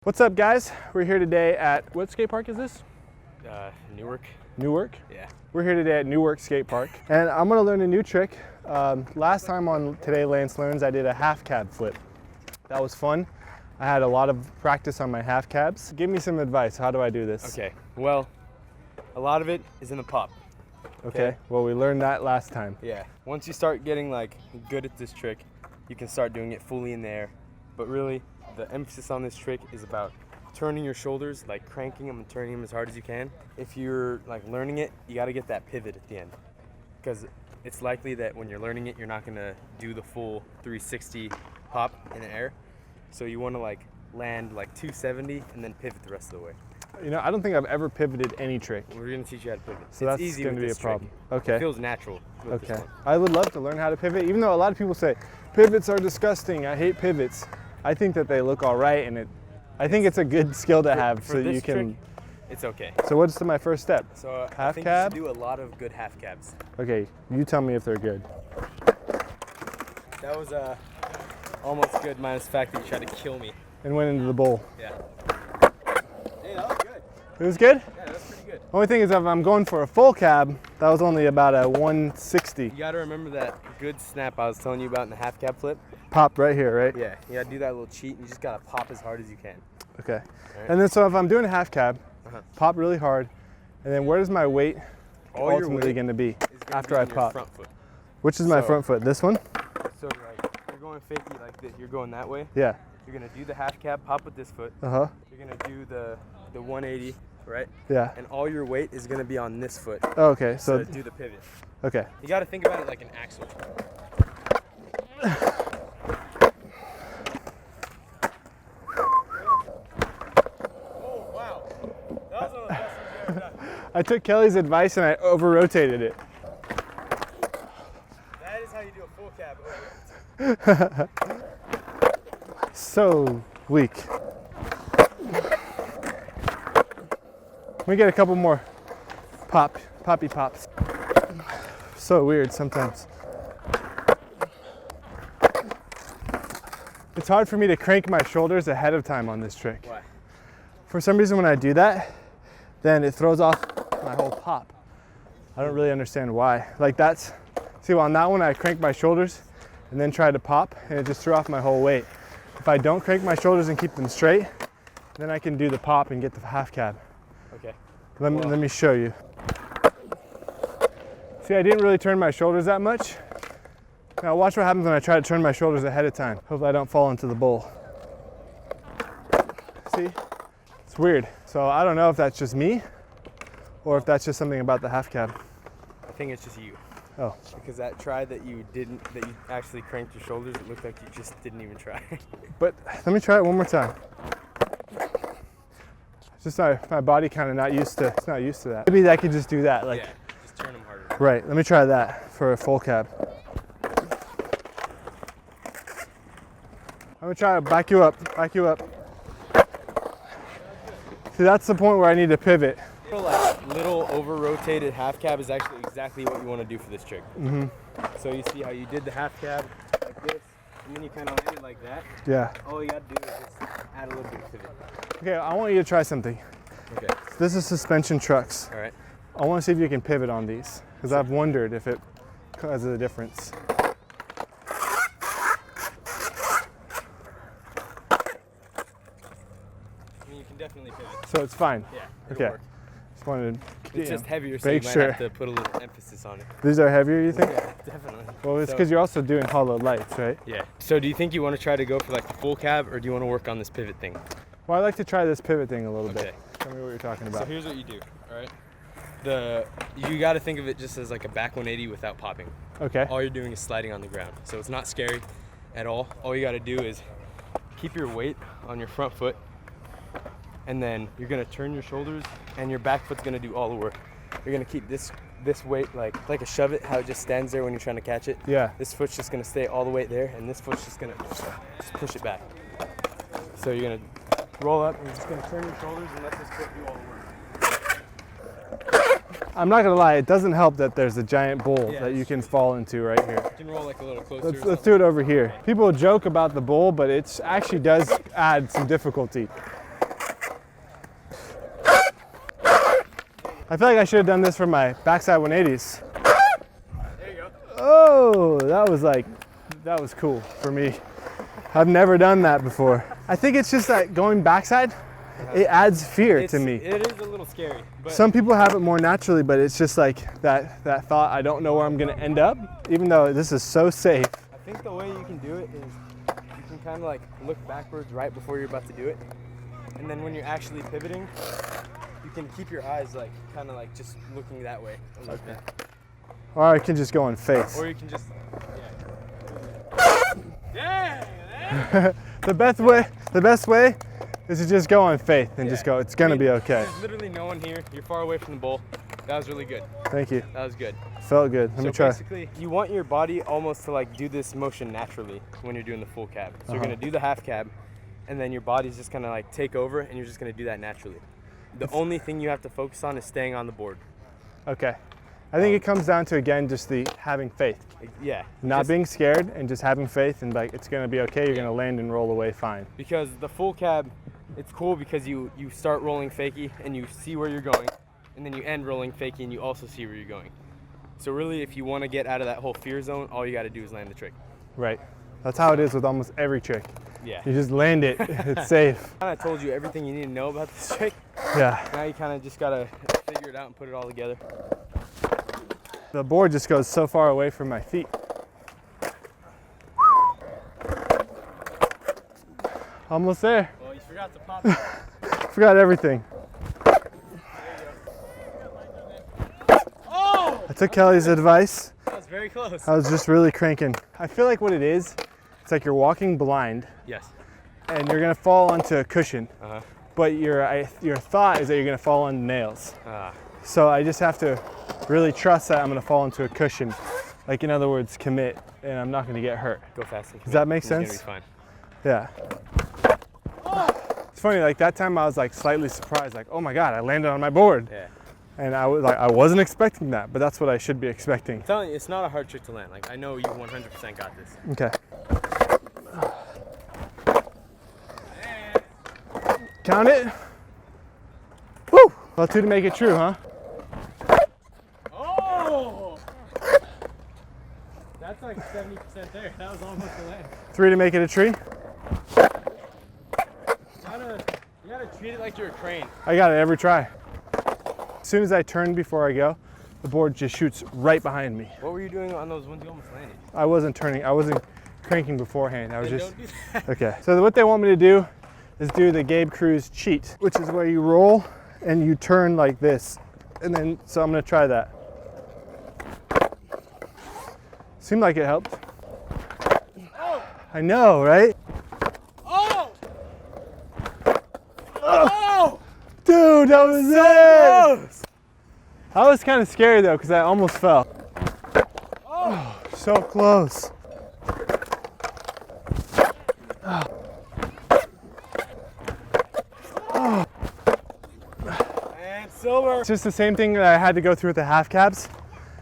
What's up, guys? We're here today at, what skate park is this? Newark. Newark? Yeah. We're here today at Newark Skate Park, and I'm gonna learn a new trick. Last time on Today Lance Learns, I did a half cab flip. That was fun. I had a lot of practice on my half cabs. Give me some advice. How do I do this? Okay, well, a lot of it is in the pop. Okay, well, we learned that last time. Yeah. Once you start getting like good at this trick, you can start doing it fully in the air. But really, the emphasis on this trick is about turning your shoulders, like cranking them and turning them as hard as you can. If you're like learning it, you got to get that pivot at the end, because it's likely that when you're learning it, you're not gonna do the full 360 pop in the air. So you want to like land like 270 and then pivot the rest of the way. You know, I don't think I've ever pivoted any trick. We're gonna teach you how to pivot. So that's going to be a problem. Okay. It feels natural with this Okay. one. I would love to learn how to pivot, even though a lot of people say pivots are disgusting. I hate pivots. I think that they look all right, and I think it's a good skill to have For so this you can. trick, it's okay. So what's my first step? So I half think cab? you should do a lot of good half cabs. Okay, you tell me if they're good. That was almost good, minus the fact that you tried to kill me. And went into the bowl. Yeah. Hey, that was good. It was good? Yeah, that was pretty good. Only thing is, if I'm going for a full cab, that was only about a 160. You got to remember that good snap I was telling you about in the half cab flip. Pop right here, right? Yeah, you got to do that little cheat, and you just got to pop as hard as you can. Okay. Right. And then so if I'm doing a half cab, Uh-huh. pop really hard, and then where does my weight All your ultimately weight going to be is gonna after be I on your pop? front foot. Which is my So- front foot? This one? So like you're going 50 like this, you're going that way. Yeah. You're gonna do the half cab, pop with this foot. Uh-huh. You're gonna do the 180, right? Yeah. And all your weight is gonna be on this foot. Oh, okay. So So, do the pivot. okay. You gotta think about it like an axle. Oh wow, that was one of the best things you've ever done. I took Kelly's advice and I over-rotated it. That is how you do a full cab. So weak. We get a couple more poppy pops. So weird sometimes. It's hard for me to crank my shoulders ahead of time on this trick. Why? For some reason when I do that, then it throws off my whole pop. I don't really understand why. Like that's, see, on that one I crank my shoulders and then try to pop, and it just threw off my whole weight. If I don't crank my shoulders and keep them straight, then I can do the pop and get the half cab. Okay. Let me show you. See, I didn't really turn my shoulders that much. Now watch what happens when I try to turn my shoulders ahead of time. Hopefully I don't fall into the bowl. See, it's weird. So I don't know if that's just me or if that's just something about the half cab. I think it's just you. Oh, Because that try that you actually cranked your shoulders, it looked like you just didn't even try. but let me try it one more time. It's just my body kind of not used to that. Maybe I could just do that. Like, Yeah, just turn them harder. right, let me try that for a full cab. I'm gonna try to back you up. See, that's the point where I need to pivot. Little over-rotated half cab is actually exactly what you want to do for this trick. Mm-hmm. So you see how you did the half cab like this, and then you kind of landed like that. Yeah. All you got to do is just add a little bit of pivot. Okay, I want you to try something. Okay. This is suspension trucks. All right. I want to see if you can pivot on these, because I've wondered if it causes a difference. I mean, you can definitely pivot. So it's fine. Yeah. It'll Okay. work. Just wanted to It's just heavier, so you make might sure. have to put a little emphasis on it. These are heavier, you think? Yeah, definitely. Well, it's So- because you're also doing hollow lights, right? Yeah. So do you think you want to try to go for like the full cab, or do you want to work on this pivot thing? Well, I like to try this pivot thing a little Okay. bit. Tell me what you're talking So about. here's what you do. All right. You got to think of it just as like a back 180 without popping. Okay. All you're doing is sliding on the ground. So it's not scary at all. All you got to do is keep your weight on your front foot, and then you're going to turn your shoulders, and your back foot's going to do all the work. You're going to keep this weight like a shove it, how it just stands there when you're trying to catch it. Yeah. This foot's just going to stay all the way there, and this foot's just going to just push it back. So you're going to roll up, and you're just going to turn your shoulders and let this foot do all the work. I'm not gonna lie, it doesn't help that there's a giant bowl Yeah, that you it's can fall into right here. You can roll like a little closer. Let's do it over here. People joke about the bowl, but it actually does add some difficulty. I feel like I should have done this for my backside 180s. There you go. Oh, that was cool for me. I've never done that before. I think it's just that going backside, it adds fear to me. It is a little scary. But some people have it more naturally, but it's just like that thought, I don't know where I'm gonna end up, even though this is so safe. I think the way you can do it is you can kind of like look backwards right before you're about to do it. And then when you're actually pivoting, you can keep your eyes like kind of like just looking that way a little bit. Or I can just go in faith. Or you can just, yeah. Dang, the best way is to just go on faith and just go, it's gonna be okay. There's literally no one here. You're far away from the bowl. That was really good. Thank you. That was good. Felt good. Let me try. Basically, you want your body almost to like do this motion naturally when you're doing the full cab. So you're gonna do the half cab, and then your body's just gonna like take over, and you're just gonna do that naturally. The only thing you have to focus on is staying on the board. Okay. I think it comes down to, again, just the having faith. Yeah. Not being scared and just having faith and like, it's gonna be okay, you're gonna land and roll away fine. Because the full cab, it's cool because you start rolling fakie and you see where you're going, and then you end rolling fakie and you also see where you're going. So really, if you wanna get out of that whole fear zone, all you gotta do is land the trick. Right. That's how it is with almost every trick. Yeah. You just land it, it's safe. I kinda told you everything you need to know about this trick. Yeah. Now you kinda just gotta figure it out and put it all together. The board just goes so far away from my feet. Almost there. Well, you forgot to pop it. Forgot everything. Oh! I took Kelly's advice. That was very close. I was just really cranking. I feel like what it is, it's like you're walking blind. Yes. And you're gonna fall onto a cushion. Uh-huh. But your thought is that you're gonna fall on nails. Ah. So I just have to really trust that I'm gonna fall into a cushion. Like, in other words, commit, and I'm not gonna get hurt. Go fast and commit. Does that make It's sense? gonna be fine. Yeah. It's funny, like that time I was like slightly surprised, like, oh my God, I landed on my board. Yeah. And I was like, I wasn't expecting that, but that's what I should be expecting. I'm telling you, it's not a hard trick to land. Like, I know you 100% got this. Okay. Count it. Woo! Well, 2 to make it true, huh? Oh! That's like 70% there. That was almost a land. 3 to make it a tree. You gotta treat it like you're a crane. I got it every try. As soon as I turn before I go, the board just shoots right behind me. What were you doing on those ones you almost landed? I wasn't turning, I wasn't cranking beforehand. I was Then just, don't do that. okay. So what they want me to do is do the Gabe Cruz cheat, which is where you roll and you turn like this. And then, so I'm gonna try that. Seemed like it helped. Oh! I know, right? Oh! Oh! Dude, that was it! Close! That was kind of scary though, because I almost fell. Oh! So close. And silver. It's just the same thing that I had to go through with the half cabs.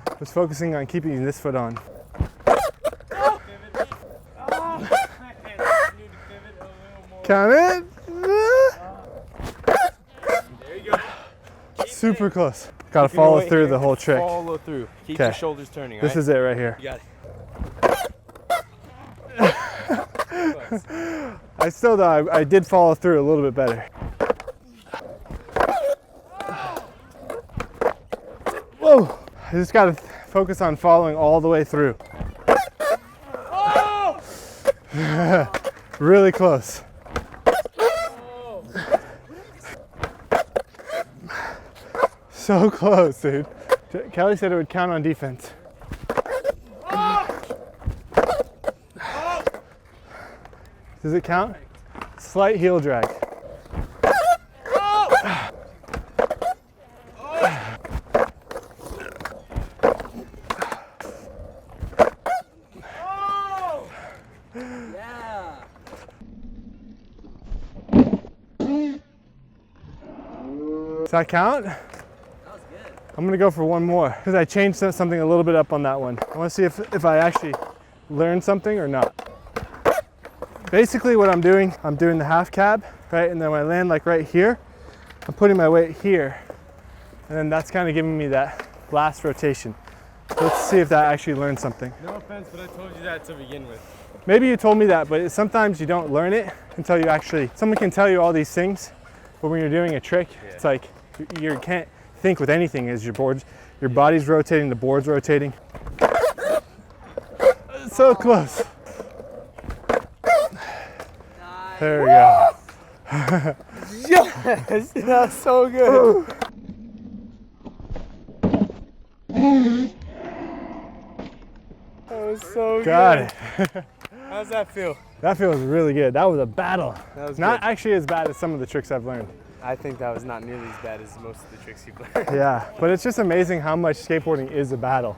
I was focusing on keeping this foot on. Oh! Pivot. Oh! Man, I need to pivot a little more. Count it. There you go. Keep Super it. close. Gotta Keep your follow weight through here. the whole trick. Follow through. Keep Okay. your shoulders turning, This is it right here. You got it. I still though, I did follow through a little bit better. Whoa! I just gotta focus on following all the way through. Oh! Really close. Oh! So close, dude. Kelly said it would count on defense. Does it count? Slight heel drag. Yeah. Does that count? That was good. I'm gonna go for one more because I changed something a little bit up on that one. I wanna see if I actually learned something or not. Basically what I'm doing the half cab, right? And then when I land like right here, I'm putting my weight here And then that's kind of giving me that last rotation. Let's see if that actually learns something. No offense, but I told you that to begin with. Maybe you told me that, but sometimes you don't learn it until you actually, someone can tell you all these things, but when you're doing a trick, it's like you can't think with anything as your body's rotating, the board's rotating. So close. There we go. Yes, that's so good. That was so Got good. it. How's that feel? That feels really good. That was a battle. That was not good. actually as bad as some of the tricks I've learned. I think that was not nearly as bad as most of the tricks you've learned. Yeah, but it's just amazing how much skateboarding is a battle.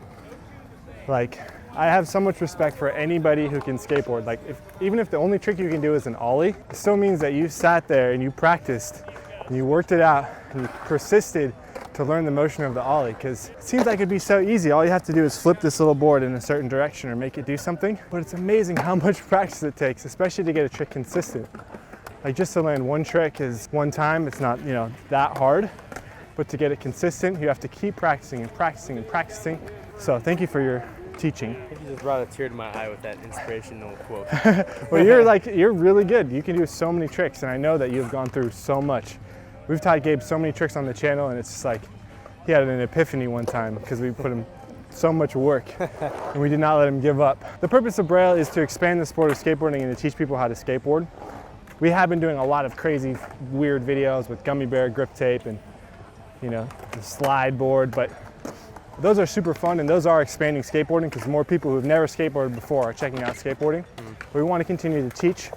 Like, I have so much respect for anybody who can skateboard. Like, even if the only trick you can do is an ollie, it still means that you sat there and you practiced and you worked it out and you persisted to learn the motion of the ollie, because it seems like it'd be so easy. All you have to do is flip this little board in a certain direction or make it do something, but it's amazing how much practice it takes, especially to get a trick consistent. Like, just to land one trick is one time, it's not, you know, that hard, but to get it consistent, you have to keep practicing and practicing and practicing. So thank you for your teaching. I think you just brought a tear to my eye with that inspirational quote. Well, you're really good. You can do so many tricks, and I know that you've gone through so much. We've taught Gabe so many tricks on the channel, and it's just like he had an epiphany one time because we put him so much work and we did not let him give up. The purpose of Braille is to expand the sport of skateboarding and to teach people how to skateboard. We have been doing a lot of crazy, weird videos with gummy bear grip tape and, you know, the slide board, but those are super fun, and those are expanding skateboarding because more people who've never skateboarded before are checking out skateboarding. We want to continue to teach,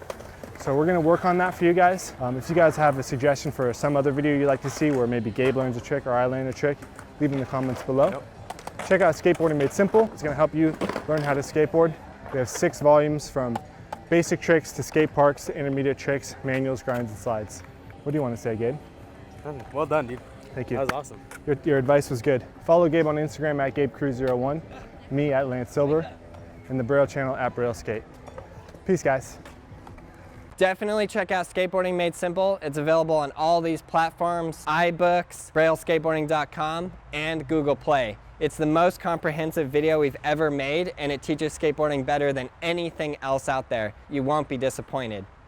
so we're going to work on that for you guys. If you guys have a suggestion for some other video you'd like to see where maybe Gabe learns a trick or I learn a trick, leave in the comments below. Check out Skateboarding Made Simple. It's going to help you learn how to skateboard. We have 6 volumes from basic tricks to skate parks to intermediate tricks, manuals, grinds, and slides. What do you want to say, Gabe? Well done, dude. Thank you. That was awesome. Your advice was good. Follow Gabe on Instagram at GabeCrew01, me at Lance Silver, and the Braille channel at Braille Skate. Peace, guys. Definitely check out Skateboarding Made Simple. It's available on all these platforms, iBooks, BrailleSkateboarding.com, and Google Play. It's the most comprehensive video we've ever made, and it teaches skateboarding better than anything else out there. You won't be disappointed.